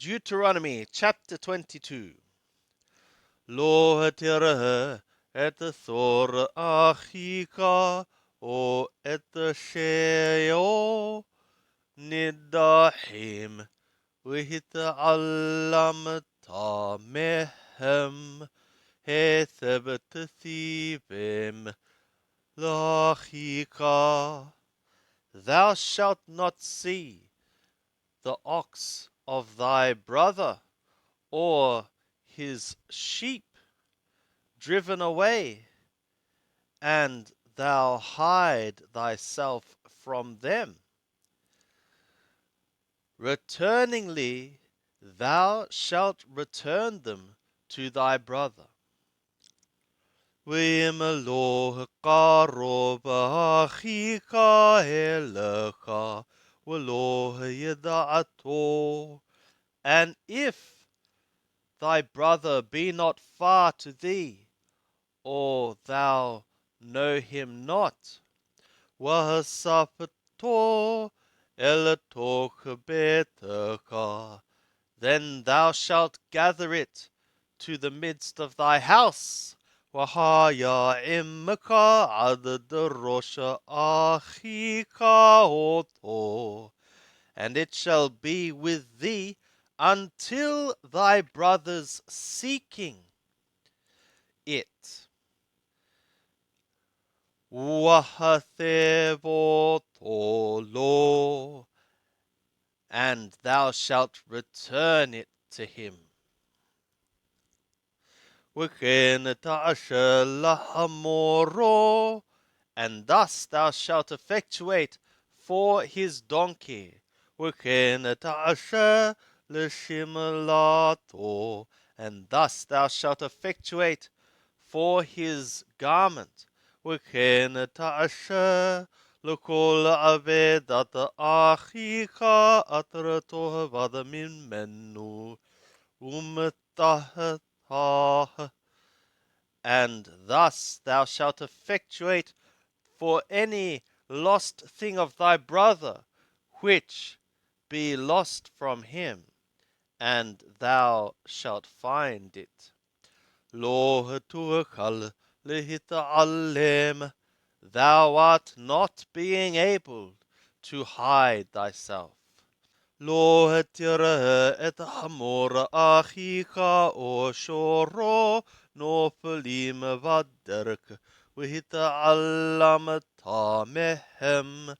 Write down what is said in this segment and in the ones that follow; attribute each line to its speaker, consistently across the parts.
Speaker 1: Deuteronomy chapter 22. Lo tira et thor achika o et sheo nidahim wihit alam ta mehem hethebet thibim lachika. Thou shalt not see the ox of thy brother, or his sheep driven away, and thou hide thyself from them. Returningly, thou shalt return them to thy brother. V'im lo qarov achika elecha v'lo yida'ato. And if thy brother be not far to thee, or thou know him not, wasapato elatoch betaka, then thou shalt gather it to the midst of thy house. Wahaya imka ad derosha achika oto, and it shall be with thee until thy brother's seeking it. Wahathevotolo, and thou shalt return it to him. Weken ta'asha lahamoro, and thus thou shalt effectuate for his donkey. Weken ta'asha l'shimalato, and thus thou shalt effectuate for his garment. Weken ta'asha l'kol avedat achika atrato havada min menu umtahat. And thus thou shalt effectuate for any lost thing of thy brother, which be lost from him, and thou shalt find it. Lo tuakal lehita'alem, thou art not being able to hide thyself. Lo hetira et hamor achika o shoro no pelim vaderk v'hita alam tamehem.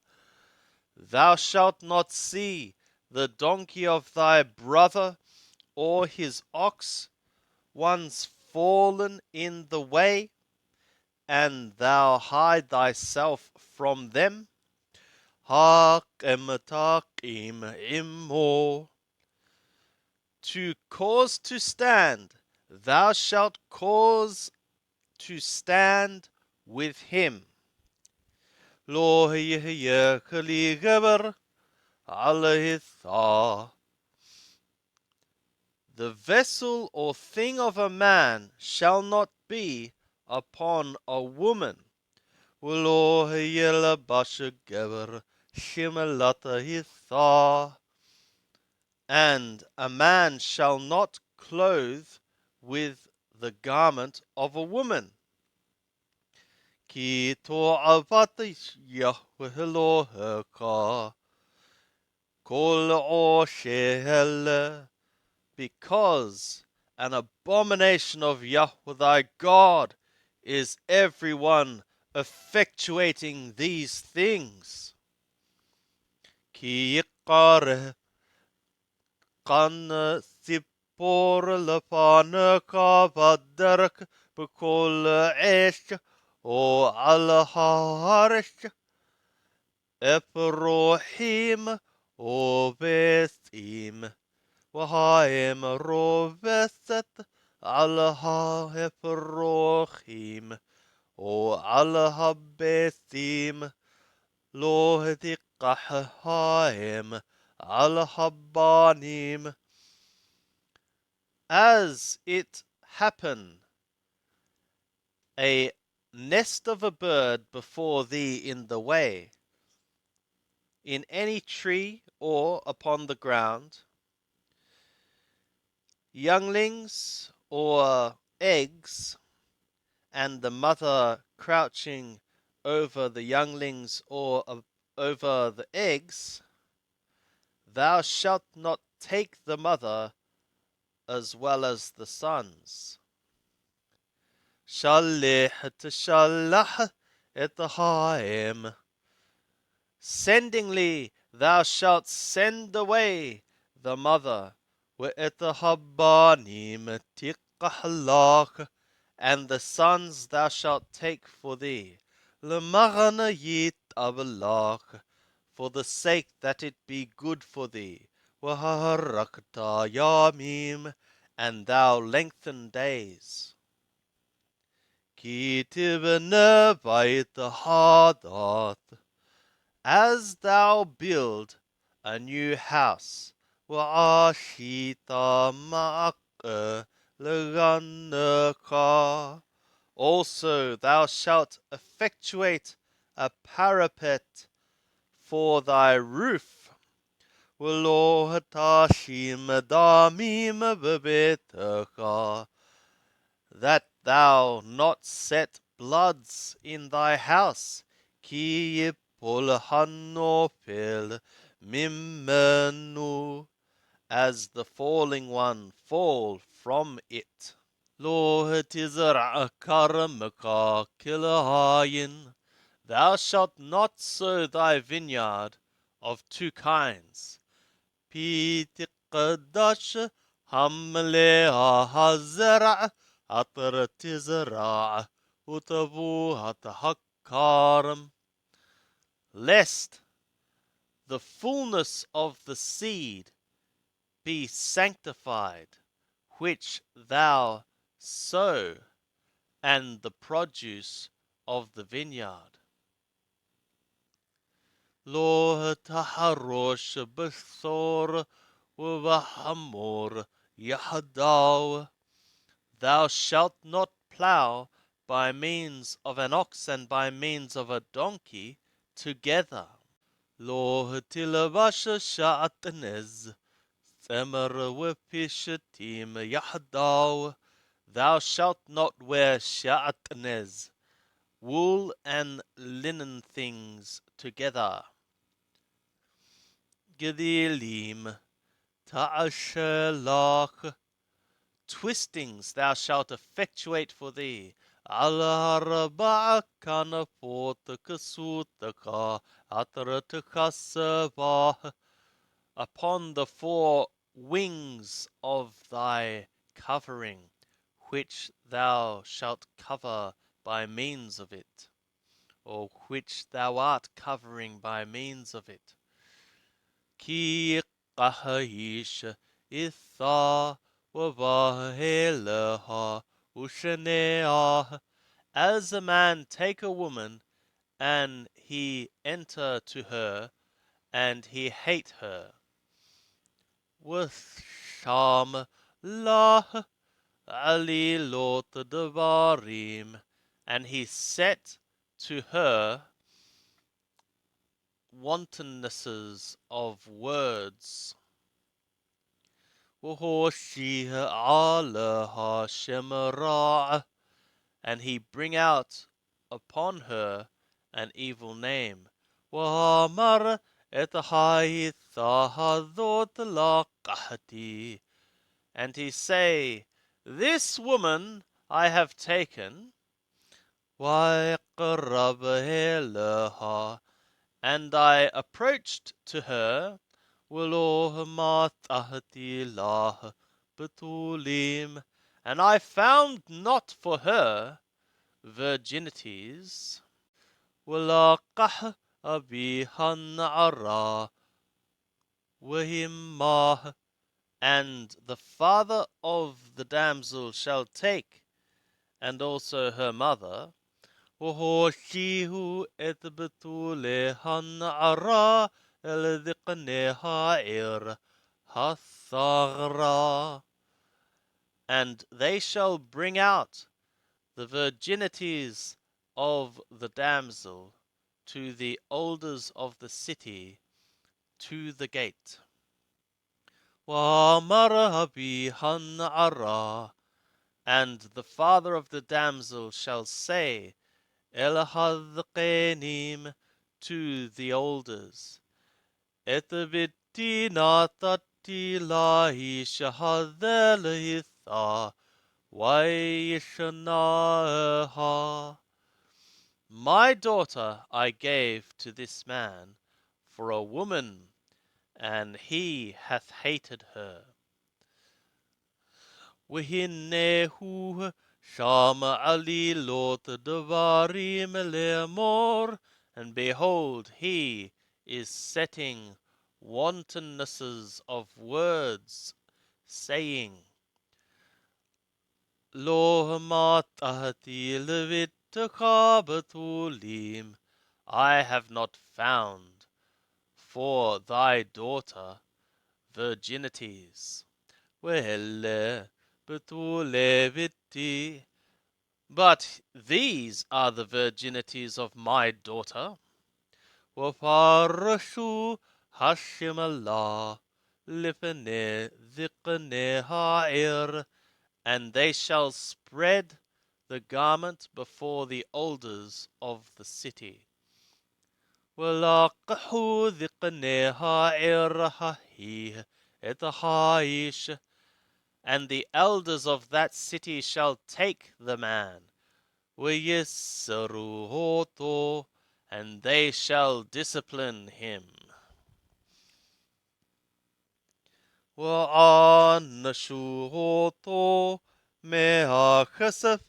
Speaker 1: Thou shalt not see the donkey of thy brother, or his ox, once fallen in the way, and thou hide thyself from them. Hakem takim immo, to cause to stand, thou shalt cause to stand with him. Lo yehye kli geber alehitha, the vessel or thing of a man shall not be upon a woman. Lo yehye bashe geber shimelata hitha, and a man shall not clothe with the garment of a woman. Ki to'avatish Yahweh Eloheka kol o shehel, because an abomination of Yahweh thy God is everyone effectuating these things. Ki yiqare kan sipor lepaneka vaderk bekol esh o alharish eprohim o besim wahaim roveset alha eprohim o alha besim lo hediqahaim al-Habbanim, as it happen a nest of a bird before thee in the way, in any tree or upon the ground, younglings or eggs, and the mother crouching over the younglings or over the eggs, thou shalt not take the mother as well as the sons. Shalih teshalach et haim. Sendingly thou shalt send away the mother, وَإِتْ habbanim tiqahlach, and the sons thou shalt take for thee, l'magana yit abalach, for the sake that it be good for thee, وَهَرَكْتَ yamim, and thou lengthen days. Ki tibne bayt hadat, as thou build a new house, وَعَشِيتَ مَعَكَ لَغَنَّكَ, also thou shalt effectuate a parapet for thy roof, وَلَا تَشِمْ دَمِيمَ بِبَيْتِكَ, that thou not set bloods in thy house, ki yipol hanofel mimenu, as the falling one fall from it. Lo tizra karamaka kilahayin, thou shalt not sow thy vineyard of two kinds. Pitiqadash hamleha hazara atar tizra utabu hatahakaram, lest the fullness of the seed be sanctified which thou sow, and the produce of the vineyard. Lo taharosh b'thor u'v'hamor yahadaw, thou shalt not plough by means of an ox and by means of a donkey together. Lo tilabasha sha'atnez, tzemer u'pishatim yahadaw, thou shalt not wear sha'atnez, wool and linen things together. Gedilim ta'ashelach, twistings thou shalt effectuate for thee. Al-arba'a kanapotaka sutaka atrataka sabah, upon the four wings of thy covering, which thou shalt cover by means of it, or which thou art covering by means of it. Ki qahish itha wabaheleha ushaneah, as a man take a woman, and he enter to her, and he hate her. With sham lah ali lot devarim, and he set to her wantonnesses of words. وَهُوَشِّيهَ عَلَىٰ شَمَرَاءَ, and he bring out upon her an evil name. وَهَمَرَ اِتْحَيْثَ هَذُوتْ لَقَحْتِي, and he say, this woman I have taken. وَيَقْرَبْ إِلَيْهَا, and I approached to her, and I found not for her virginities. And the father of the damsel shall take, and also her mother, وَهُوَشِيهُ إِثْبِتُوا لِهَنْعَرَى الْذِقْنِهَا هَثَغْرَى, and they shall bring out the virginities of the damsel to the elders of the city, to the gate. وَأَمَرَهَا بِهَنْعَرَى. And the father of the damsel shall say, Elahadqenim, to the elders, Etabiti natati lahi shahadhelitha, Waishanaha. My daughter I gave to this man for a woman, and he hath hated her. Wahinehu Shama Ali Lot Davarim Lemor, and behold, he is setting wantonnesses of words, saying, Lo matahati levitaka batulim, I have not found for thy daughter virginities. Well, betuleviti, but these are the virginities of my daughter. Wafarashu Hashimallah lifene dhikne ha'ir, and they shall spread the garment before the elders of the city. Walaqhu dhikne ha'ir ha'ih et ha'ish, and the elders of that city shall take the man, وَيَسَّرُوهُ, and they shall discipline him. وَآنَّشُوهُ مَهَا,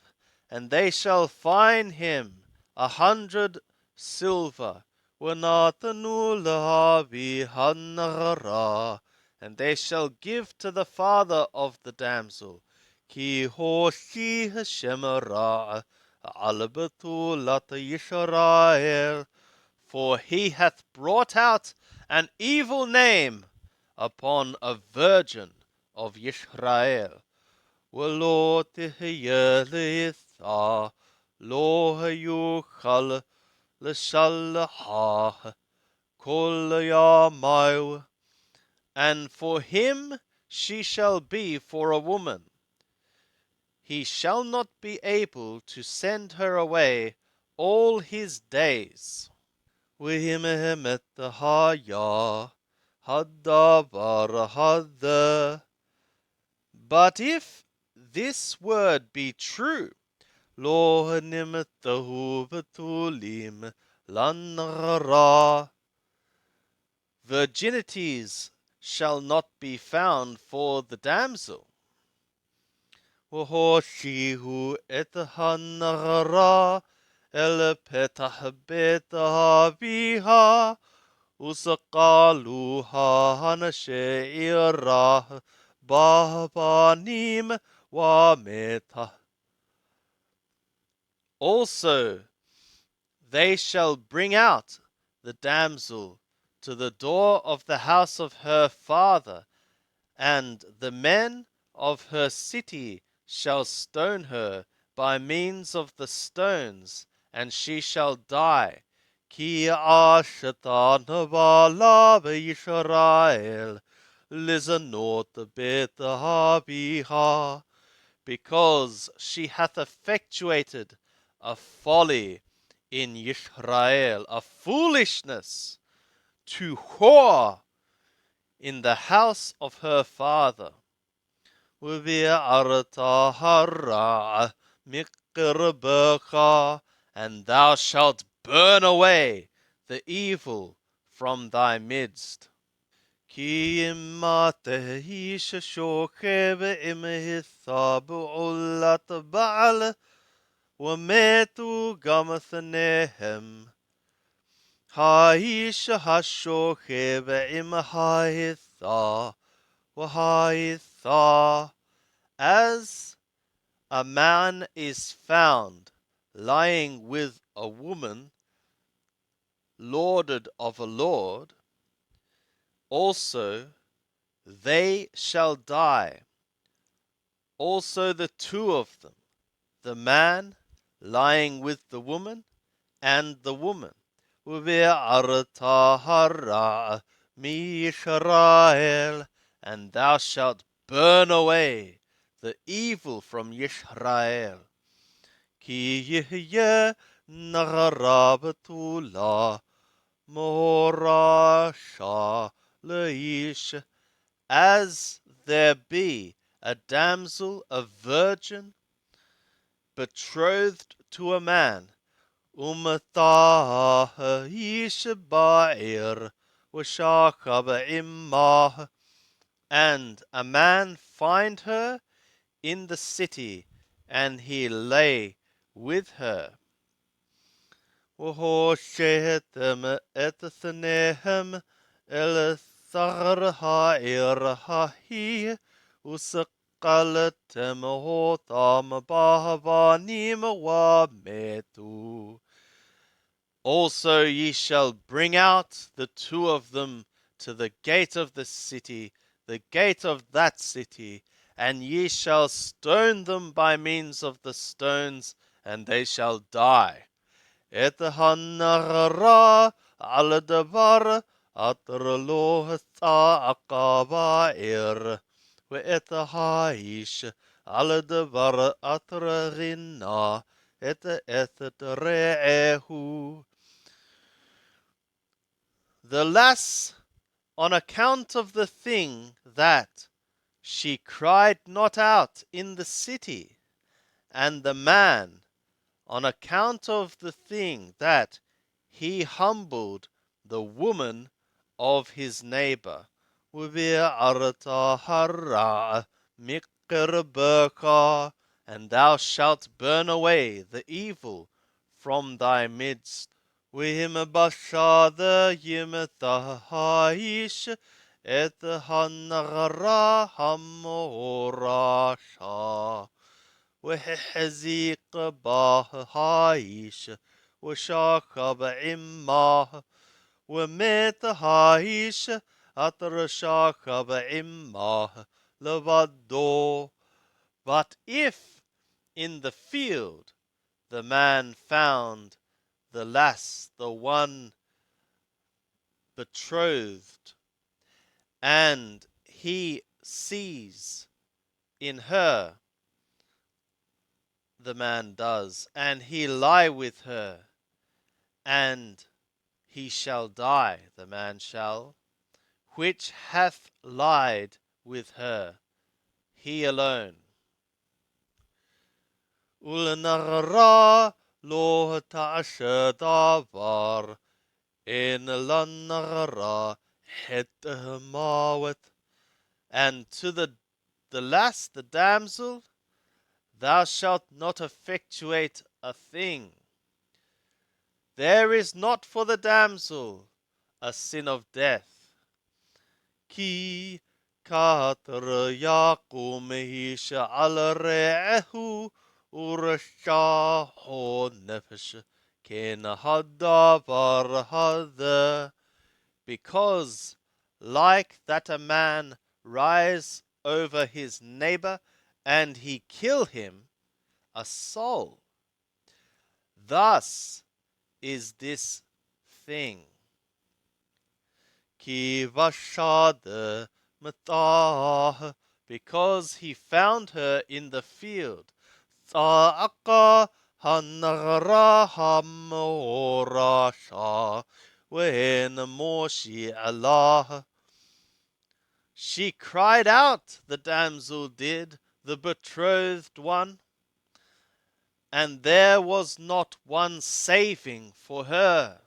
Speaker 1: and they shall fine him 100 silver. وَنَاتَنُوا لَهَا بِهَا, and they shall give to the father of the damsel, ki hoshi shemara albatul Yisrael, for he hath brought out an evil name upon a virgin of Yisrael. V'lo tihyeh litha, lo hayuchal l'shalach kol yamayu, and for him she shall be for a woman. He shall not be able to send her away all his days. V'himehemet haya hadavar hada. But if this word be true, lo hanimtahu betulim lanara, virginities shall not be found for the damsel. Wahoshihu et hanara el petah betah biha usakaluha hanasheirah babanim wa meta. Also they shall bring out the damsel to the door of the house of her father, and the men of her city shall stone her by means of the stones, and she shall die. Ki ashatan bala Yisrael lizanot bet habiha, because she hath effectuated a folly in Yisrael, a foolishness to whore in the house of her father. And thou shalt burn away the evil from thy midst. Ki imate shokhe imhitha bu'ulat ba'al وماتوا قمثنهم هايش هالشوكب إم هايثا وهايثا. As a man is found lying with a woman lauded of a lord, also they shall die, also the two of them, the man lying with the woman and the woman. and thou shalt burn away the evil from Yisrael. Ki yihye nagara betula morasha leish, as there be a damsel, a virgin, betrothed to a man, umtah ish ba'ir, washaka ba'imah, and a man find her in the city, and he lay with her. وهوشيتم اتثنيهم الثغر هائر هاهي وسقلتم هوطام بابانيم وميتو. Also ye shall bring out the two of them to the gate of the city, the gate of that city, and ye shall stone them by means of the stones, and they shall die. Etahanara aladavar atralo aqabair, weetahaish aladavar atrarina etetreehu. The lass, on account of the thing that she cried not out in the city, and the man, on account of the thing that he humbled the woman of his neighbor. And thou shalt burn away the evil from thy midst. Wihim bashada yimethaish et hanara hamorasha. وحزيق باه هايش وشاك بعماه وميت هايش أطرشاك بعماه لبدو. But if in the field the man found the lass, the one betrothed, and he sees in her, the man does, and he lie with her, and he shall die, the man shall, which hath lied with her, he alone. Ulnara lo ta'asha davar in lanara hetmawet, and to the lass, the damsel, thou shalt not effectuate a thing. There is not for the damsel a sin of death. Ki katra yakum hisha al re'ehu urashaho nefesh ken hadavar hadha, because like that a man rise over his neighbor and he kill him, a soul, thus is this thing. Ki vashad matah, because he found her in the field. Tha'aka hanara hamorasha when moshi Allah. She cried out, the damsel did, the betrothed one, and there was not one saving for her.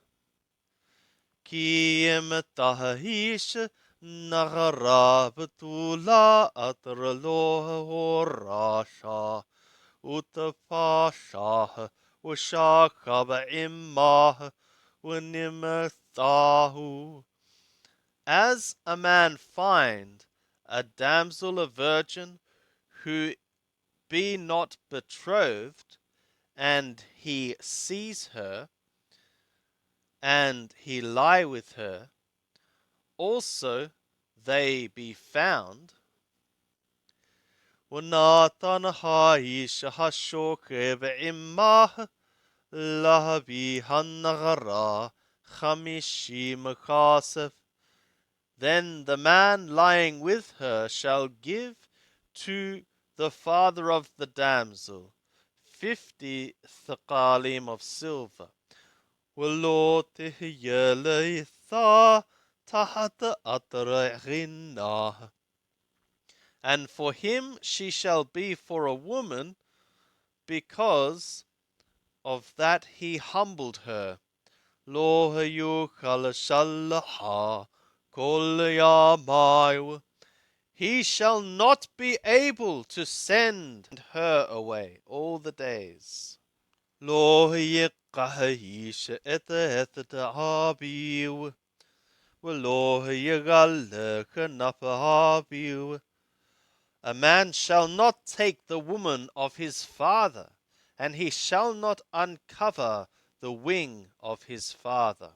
Speaker 1: Ki emtahish nagara betula atralo rasha utapasha washaka ba'imah wanimathahu. As a man find a damsel, a virgin, who be not betrothed, and he sees her, and he lie with her, also they be found. وَنَاتَنْ هَايِشَ هَشُوكِ بِعِمَّهِ لَهَبِي هَنَّغَرَى خَمِشِي مَكَاسِفْ. Then the man lying with her shall give to the father of the damsel 50 thaqalim of silver. ולא תהיה לאישה תחת עטרי עינה. And for him she shall be for a woman, because of that he humbled her. לא יוכל לשלחה כל ימיו. He shall not be able to send her away all the days. לא ייקח האיש את אביו, ולא יגלה כנף אביו. A man shall not take the woman of his father, and he shall not uncover the wing of his father.